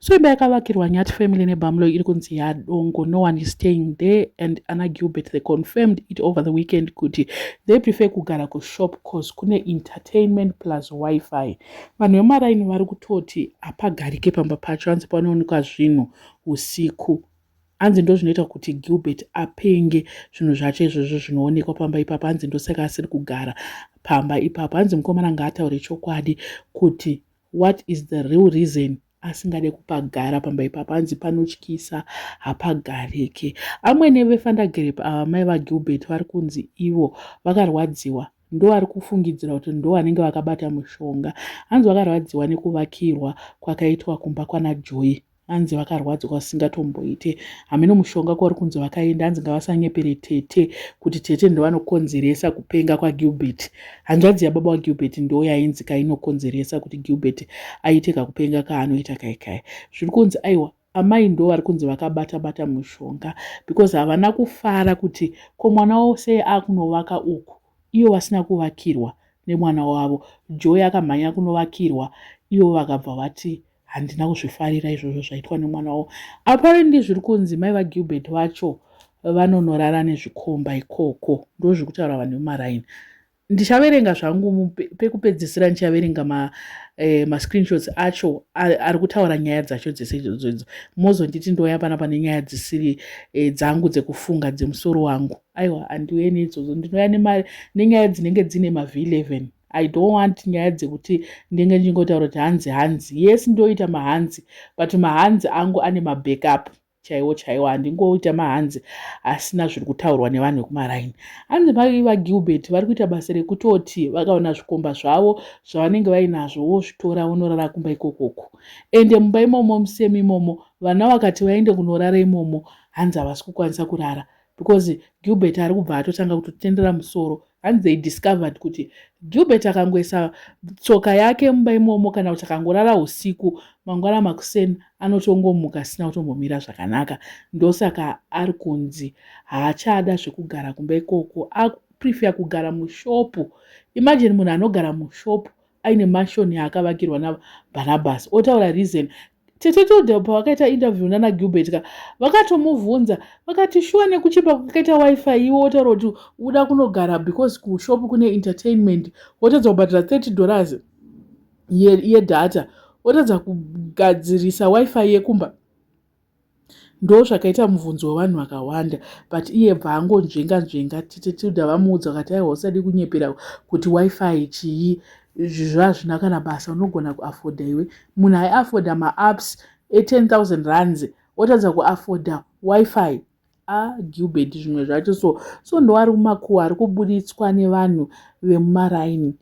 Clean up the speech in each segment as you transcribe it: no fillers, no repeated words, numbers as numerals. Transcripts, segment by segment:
So imba yakavakirwa Nyati family neBamlo iri kunzi Yadongo. No one is staying there, and Anna Gilbert, they confirmed it over the weekend kuti they prefer kugara kushop cause kune entertainment plus wifi. Vanhu vemaraini vari kutoti hapagarike pamba pacho, hanzi panoonekwa zvinhu usiku. Hanzi ndo zvinoita kuti Gilbert apenge zvinhu zvacho izvozvo zvinoonekwa pamba ipapo. Hanzi ndosaka asiri kugara pamba ipapo. Hanzi mukomana ngaataure chokwadi kuti what is the real reason asingade kupagara pamba ipapo. Hanzi panotyisa, hapagariki. Amwene veFandagrip mai vaGilbert vari kunzi ivo vakarwadziwa, ndo vari kufungidzira kuti ndo vanenge vakabata mushonga. Hanzi vakarwadziwa nekuvakirwa kwakaitwa kumba kwana Joy. Hanzi vakarwadziwa vasingatomboite. Hameno mushonga kwauri kunzi vakaenda, hanzi ngavasanyepere Tete kuti Tete ndo vanokonzeresa kupenga kwaGilbert. Hanzvadzi yababa vaGilbert ndo yainzi kainokonzeresa kuti Gilbert aite kakupenga kaanoita kaikai. Zviri kunzi aiwa amai ndo vari kunzi vakabata mushonga because havana kufara kuti ko mwana wavo sei akunovaka uku ivo vasina kuvakirwa nemwana wavo. Joy akamhanya kunovakirwa, ivo vakabva vati handina kuzvifarira izvozvo zvaitwa nemwana wavo. Apparently zviri kunzi mai vaGilbert vacho vanonorara nezvikomba ikoko, ndo zviri kutaura vanhu vemaraini. Ndichaverenga zvangu pekupedzisira, ndichaverenga mascreenshots acho ari kutaura nyaya dzacho dzese idzodzo. Mozonditi ndoya panapa nenyaya dzisiri dzangu dzekufunga dzemusoro wangu. Aiwa handiuye neidzodzo, ndinoya nenyaya dzinenge dzine maV11. I don't want nyaya dzekuti ndenge ndingotaura kuti hanzi. Yes, ndoita mahanzi, but mahanzi angu ane mabackup chaiwo. Handingoita mahanzi asina zviri kutaurwa nevanhu vekumaraini. Hanzi mai vaGilbert vari kuita basa rekutoti vakaona zvikomba zvavo zvavanenge vainazvo vozvitora vonorara kumba ikokoko. Ende mumba imomo musemi imomo vana vakati vaende kunorara imomo, hanzi havasi kukwanisa kurara because Gilbert ari kubva atotanga kutotendera musoro. Hanzi they discovered kuti Gilbert akangoisa tsoka yake mumba imomo kana kuti akangorara usiku, mangwana makuseni anotongomuka asina kutombomira zvakanaka. Ndosaka ari kunzi haachada zvekugara kumba ikoko, akuprefer kugara mushopu. Imagine munhu anogara mushopu aine mashoni yaakavakirwa naBarnabas. Otaura reason. Tete Tudhe pavakaita interview nana Gilbert vakatomubvunza vakati shuwa nekuchipa kwakaita wifi iwo otaura kuti uda kunogara because kushopu kune entertainment, wotadza kubhadhira $30 yedhata, wotadza kugadzirisa wifi yekumba. Ndo zvakaita mubvunzo wevanhu vakawanda, but iye bva angonzvenga. Tete Tudhe vamuudza vakati aiwa usadi kunyepera kuti wifi chii, izvizvo hazvina kana basa, unogona kuafoda iwe. Munhu aiafoda maapps e10,000 rands otadza kuafoda wifi. Gilbert zvimwe zvacho so ndo ari kumakuhwa ari kubuditswa nevanhu vemumaraini.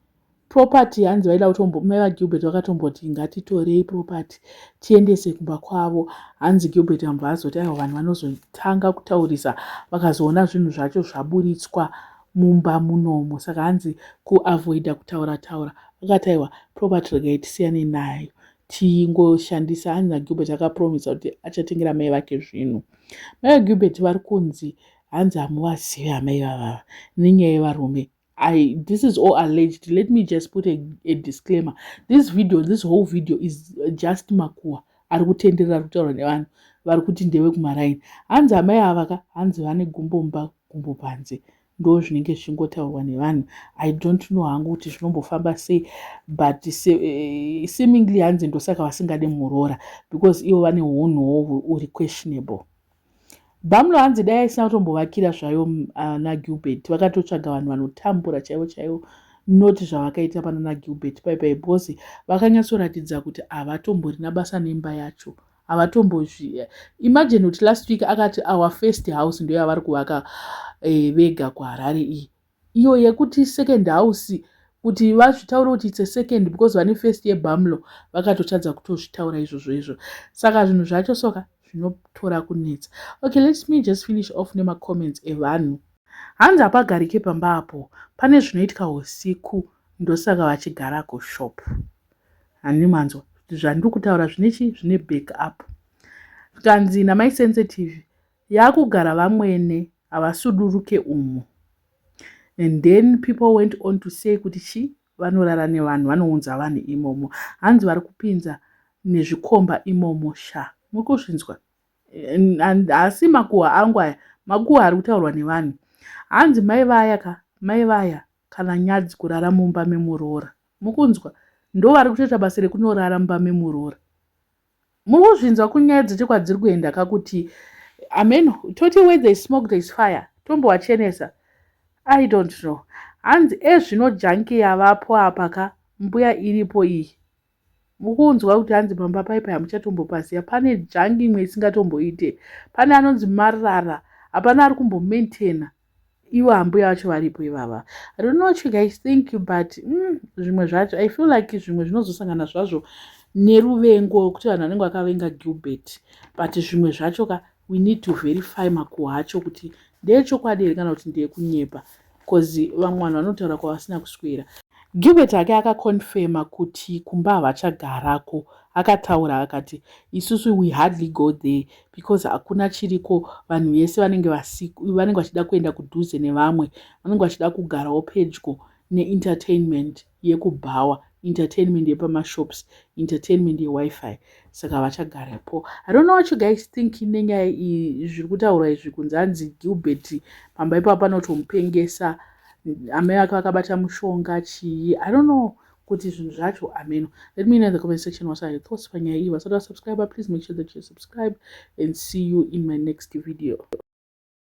Property hanzi vaida kutombo mai vaGilbert vakatomboti ngatitorei property tiendese kumba kwavo. Hanzi Gilbert ambva azoti aiwa vanhu vanozotanga kutaurisa vakazoona zvinhu zvacho zvaburitswa mumba munomo, saka hanzi kuavoida kutaura vakati aiwa property regai tisiyane nayo tingoshandisa. Hanzi naGilbert akapromisa kuti achatengera mai vake zvinhu. Mai vaGilbert vari kunzi hanzi hamuvazivi amai vavava nenyaya yevarume. This is all alleged. Let me just put a disclaimer. This whole video is just makuhwa ari kutenderera kutaura nevanhu vari kuti ndewe kumaraini. Hanzi amai ava hanzi vane gumbo panze, ndo zvinenge zvichingotaurwa nevanhu. I don't know hangu kuti zvinombofamba sei, but seemingly hanzi ndosaka vasingade murora because ivo vane unhu uri questionable. Bamlo hanzi dai isina kutombovakira zvayo naGilbert, vakatotsvaga vanhu vanotambura chaivo noti zvavakaita pana naGilbert paipai because vakanyatsoratidza kuti havatomborina basa nemba yacho. Imagine kuti last week akati our first house ndo yavari kuvaka vega kuHarare iyi. Iyo yekuti second house kuti vazvitaure kuti it's a second because vane first yeBamlo vakatotadza kutozvitaura izvozvo. Saka zvinhu zvacho soka zvinotora kunetsa. Okay, let me just finish off nemacomments evanhu. Hanzi hapagarike pamba apo, pane zvinoitika usiku ndosaka vachigara kushop. Handi manzwa zvandiri kutaura zvine backup. Kanzi namai sensitive yakugara vamwene havasuduruke umo. And then people went on to say kuti vanorara nevanhu, vanounza vanhu imomo. Hanzi vari kupinza nezvikomba imomo sha. Muri kuzvinzwa? Asi makuhwa angu aya, makuhwa ari kutaurwa nevanhu. Hanzi mai vaya kana nyadzi kurara mumba memuroora. Mukunzwa? Ndo vari kutoita basa rekunorara mumba memuroora. Muri kuzvinzwa kunyaya dzechekwadziri kuenda kakuti amen, toti where there is smoke there is fire. Tombowachenesa. I don't know. Hanzi ezvino janki yavapo apa ka mbuya iripo iyi. Mukunzwa kuti hanzi pamba paipa hamuchatombopaziva. Pane jangi imwe isingatomboite. Pane anonzi marara. Hapana ari kumbomaintaina. Ivo hambuya vacho varipo ivava. I don't know what you guys think, but zvimwe zvacho I feel like zvimwe zvinozosangana zvazvo neruvengo kuti vanhu vanenge vakavenga Gilbert. But zvimwe zvacho ka we need to verify makuhwa acho kuti ndeechokwadi here kana kuti ndeekunyepa, because vamwe vanhu vanotaura kwavasina kuswera. Gilbert ake akakonfirma kuti kumba havachagarako. Akataura akati isusu we hardly go there because hakuna chiriko. Vanhu vese vanenge vachida kuenda kudhuze nevamwe, vanenge vachida kugarawo pedyo neentertainment yekubhawa, entertainment yepamashops, entertainment yewifi. Saka vachagarapo. I don't know what you guys think nenyaya iyi zviri kutaurwa izvi kunzi hanzi Gilbert pamba ipapo panotomupengesa, amai vake vakabata mushonga chii. I don't know kuti zvinhu zvacho ameno. Let me know in the comment section what are your thoughts panyaya iyi. Vasati vasubscribe, please make sure that you subscribe and see you in my next video.